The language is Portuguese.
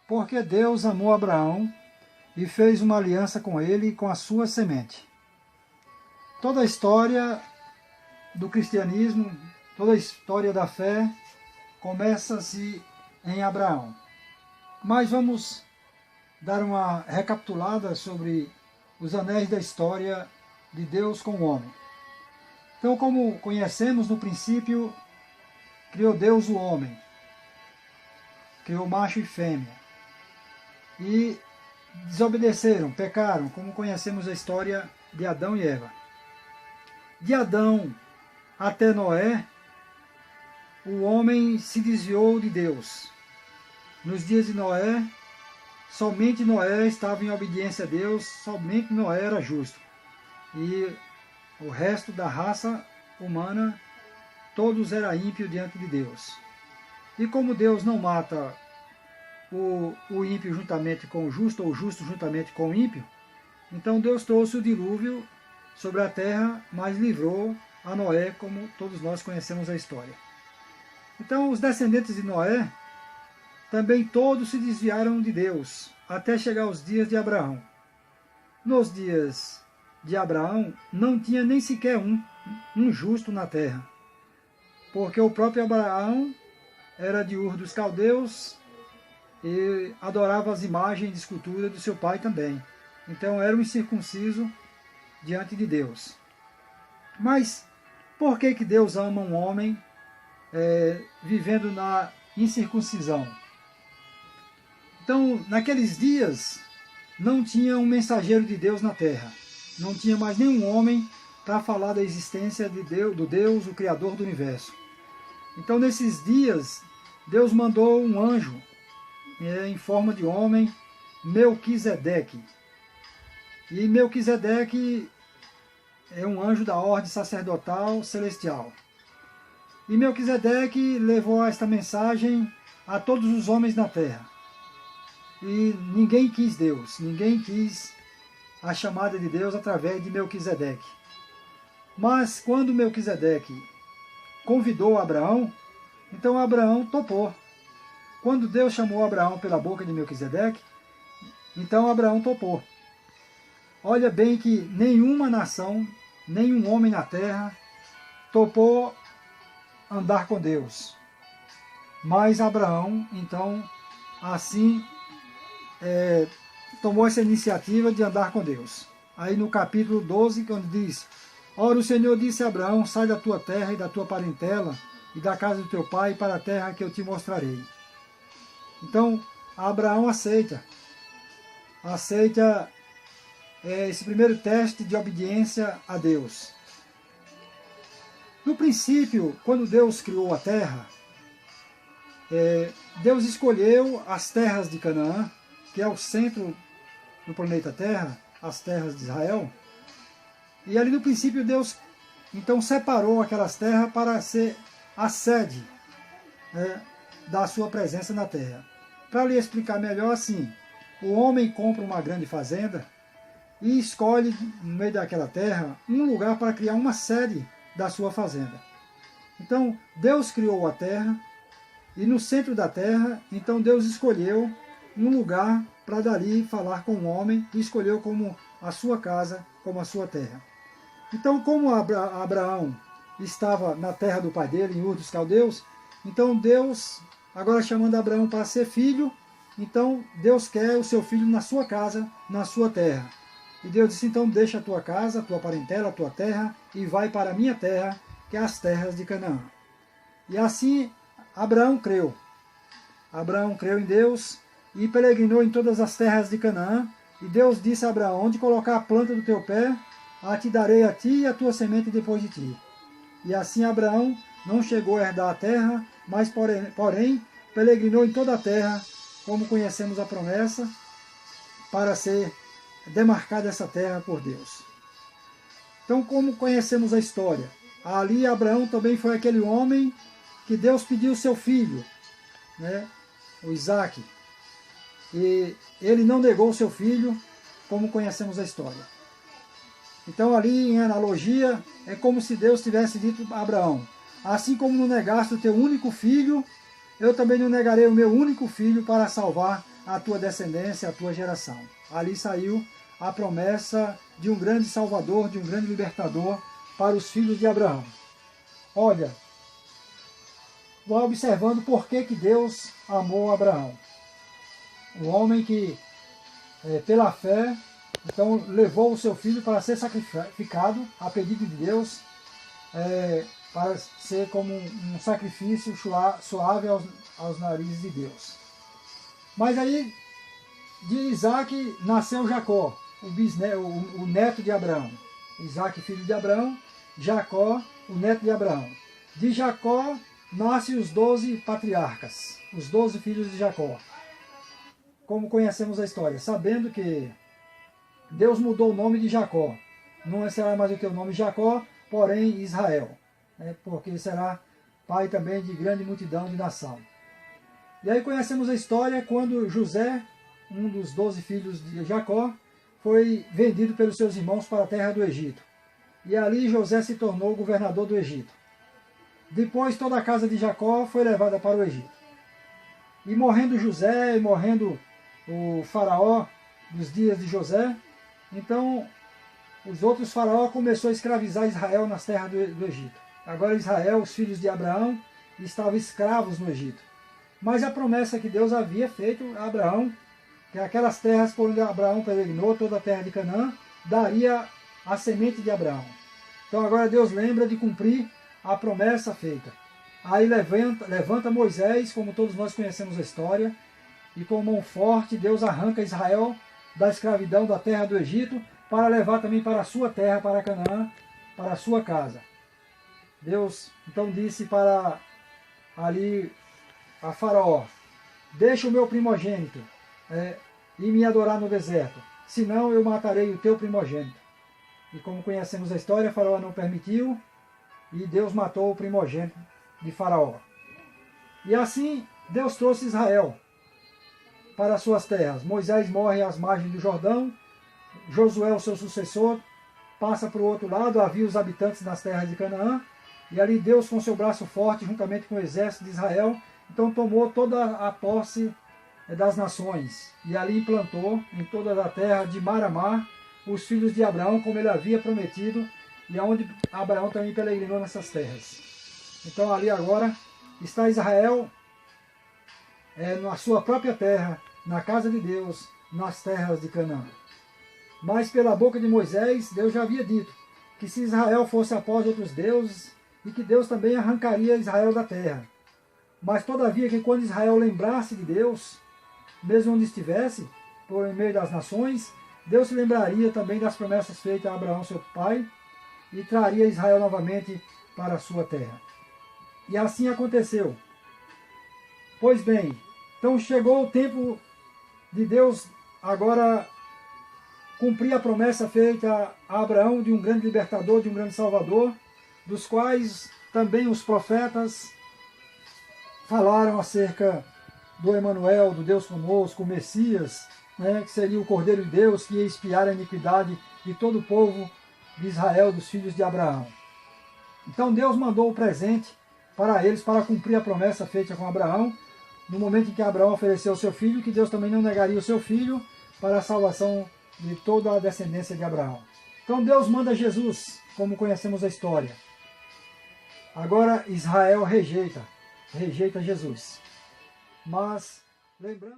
Porque Deus amou Abraão e fez uma aliança com ele e com a sua semente. Toda a história do cristianismo, toda a história da fé, começa-se em Abraão. Mas vamos dar uma recapitulada sobre os anéis da história de Deus com o homem. Então, como conhecemos, no princípio, criou Deus o homem, criou macho e fêmea, e desobedeceram, pecaram, como conhecemos a história de Adão e Eva. De Adão até Noé, o homem se desviou de Deus. Nos dias de Noé, somente Noé estava em obediência a Deus, somente Noé era justo. E o resto da raça humana, todos eram ímpios diante de Deus. E como Deus não mata o ímpio juntamente com o justo, ou o justo juntamente com o ímpio, então Deus trouxe o dilúvio sobre a terra, mas livrou a Noé, como todos nós conhecemos a história. Então os descendentes de Noé também todos se desviaram de Deus, até chegar aos dias de Abraão. Nos dias de Abraão não tinha nem sequer um justo na terra, porque o próprio Abraão era de Ur dos Caldeus e adorava as imagens de escultura do seu pai também. Então era um incircunciso diante de Deus. Mas por que Deus ama um homem vivendo na incircuncisão? Então, naqueles dias, não tinha um mensageiro de Deus na terra. Não tinha mais nenhum homem para falar da existência de Deus, do Deus, o Criador do universo. Então, nesses dias, Deus mandou um anjo em forma de homem, Melquisedeque. E Melquisedeque é um anjo da ordem sacerdotal celestial. E Melquisedeque levou esta mensagem a todos os homens na terra. E ninguém quis Deus, ninguém quis a chamada de Deus através de Melquisedeque. Mas quando Melquisedeque convidou Abraão, então Abraão topou. Quando Deus chamou Abraão pela boca de Melquisedeque, então Abraão topou. Olha bem que nenhuma nação, nenhum homem na terra topou andar com Deus. Mas Abraão, então, assim tomou essa iniciativa de andar com Deus. Aí no capítulo 12, quando diz: Ora, o Senhor disse a Abraão, sai da tua terra e da tua parentela e da casa do teu pai para a terra que eu te mostrarei. Então, Abraão aceita esse primeiro teste de obediência a Deus. No princípio, quando Deus criou a terra, Deus escolheu as terras de Canaã, que é o centro do planeta Terra, as terras de Israel. E ali no princípio Deus então separou aquelas terras para ser a sede da sua presença na terra. Para lhe explicar melhor, assim, o homem compra uma grande fazenda e escolhe no meio daquela terra um lugar para criar uma sede da sua fazenda. Então Deus criou a terra e no centro da terra, então Deus escolheu um lugar para dali falar com o homem e escolheu como a sua casa, como a sua terra. Então, como Abraão estava na terra do pai dele, em Ur dos Caldeus, então Deus, agora chamando Abraão para ser filho, então Deus quer o seu filho na sua casa, na sua terra. E Deus disse, então deixa a tua casa, a tua parentela, a tua terra, e vai para a minha terra, que é as terras de Canaã. E assim Abraão creu. Abraão creu em Deus e peregrinou em todas as terras de Canaã. E Deus disse a Abraão, onde colocar a planta do teu pé, a te darei a ti e a tua semente depois de ti. E assim Abraão não chegou a herdar a terra, mas porém peregrinou em toda a terra, como conhecemos a promessa, para ser demarcada essa terra por Deus. Então, como conhecemos a história? Ali Abraão também foi aquele homem que Deus pediu seu filho, o Isaque. E ele não negou seu filho, como conhecemos a história. Então ali em analogia, é como se Deus tivesse dito a Abraão, assim como não negaste o teu único filho, eu também não negarei o meu único filho para salvar a tua descendência, a tua geração. Ali saiu a promessa de um grande Salvador, de um grande Libertador para os filhos de Abraão. Olha, vá observando por que Deus amou Abraão. Um homem que, pela fé, então levou o seu filho para ser sacrificado a pedido de Deus, para ser como um sacrifício suave aos narizes de Deus. Mas aí, de Isaac nasceu Jacó, o neto de Abraão. Isaac, filho de Abraão, Jacó, o neto de Abraão. De Jacó nascem os 12 patriarcas, os 12 filhos de Jacó. Como conhecemos a história, sabendo que Deus mudou o nome de Jacó. Não será mais o teu nome Jacó, porém Israel, porque será pai também de grande multidão de nação. E aí conhecemos a história quando José, um dos 12 filhos de Jacó, foi vendido pelos seus irmãos para a terra do Egito. E ali José se tornou governador do Egito. Depois toda a casa de Jacó foi levada para o Egito. E morrendo José, e morrendo o faraó dos dias de José, então os outros faraós começaram a escravizar Israel nas terras do Egito. Agora Israel, os filhos de Abraão, estavam escravos no Egito. Mas a promessa que Deus havia feito a Abraão, que aquelas terras por onde Abraão peregrinou, toda a terra de Canaã, daria a semente de Abraão. Então agora Deus lembra de cumprir a promessa feita. Aí levanta Moisés, como todos nós conhecemos a história, e com mão forte Deus arranca Israel da escravidão da terra do Egito, para levar também para a sua terra, para Canaã, para a sua casa. Deus então disse para ali a Faraó: deixa o meu primogênito e me adorar no deserto, senão eu matarei o teu primogênito. E como conhecemos a história, Faraó não permitiu, e Deus matou o primogênito de Faraó. E assim Deus trouxe Israel para as suas terras. Moisés morre às margens do Jordão, Josué, o seu sucessor, passa para o outro lado, havia os habitantes nas terras de Canaã, e ali Deus, com seu braço forte, juntamente com o exército de Israel, então tomou toda a posse das nações, e ali implantou em toda a terra, de mar a mar, os filhos de Abraão, como ele havia prometido, e onde Abraão também peregrinou nessas terras. Então ali agora está Israel na sua própria terra, na casa de Deus, nas terras de Canaã. Mas pela boca de Moisés, Deus já havia dito que se Israel fosse após outros deuses, e que Deus também arrancaria Israel da terra. Mas todavia que quando Israel lembrasse de Deus, mesmo onde estivesse, por meio das nações, Deus se lembraria também das promessas feitas a Abraão, seu pai, e traria Israel novamente para a sua terra. E assim aconteceu. Pois bem, então chegou o tempo de Deus agora cumprir a promessa feita a Abraão de um grande libertador, de um grande salvador, dos quais também os profetas falaram acerca do Emanuel, do Deus conosco, o Messias, que seria o Cordeiro de Deus, que ia expiar a iniquidade de todo o povo de Israel, dos filhos de Abraão. Então Deus mandou o presente para eles, para cumprir a promessa feita com Abraão, no momento em que Abraão ofereceu o seu filho, que Deus também não negaria o seu filho para a salvação de toda a descendência de Abraão. Então Deus manda Jesus, como conhecemos a história. Agora Israel rejeita Jesus. Mas, lembrando...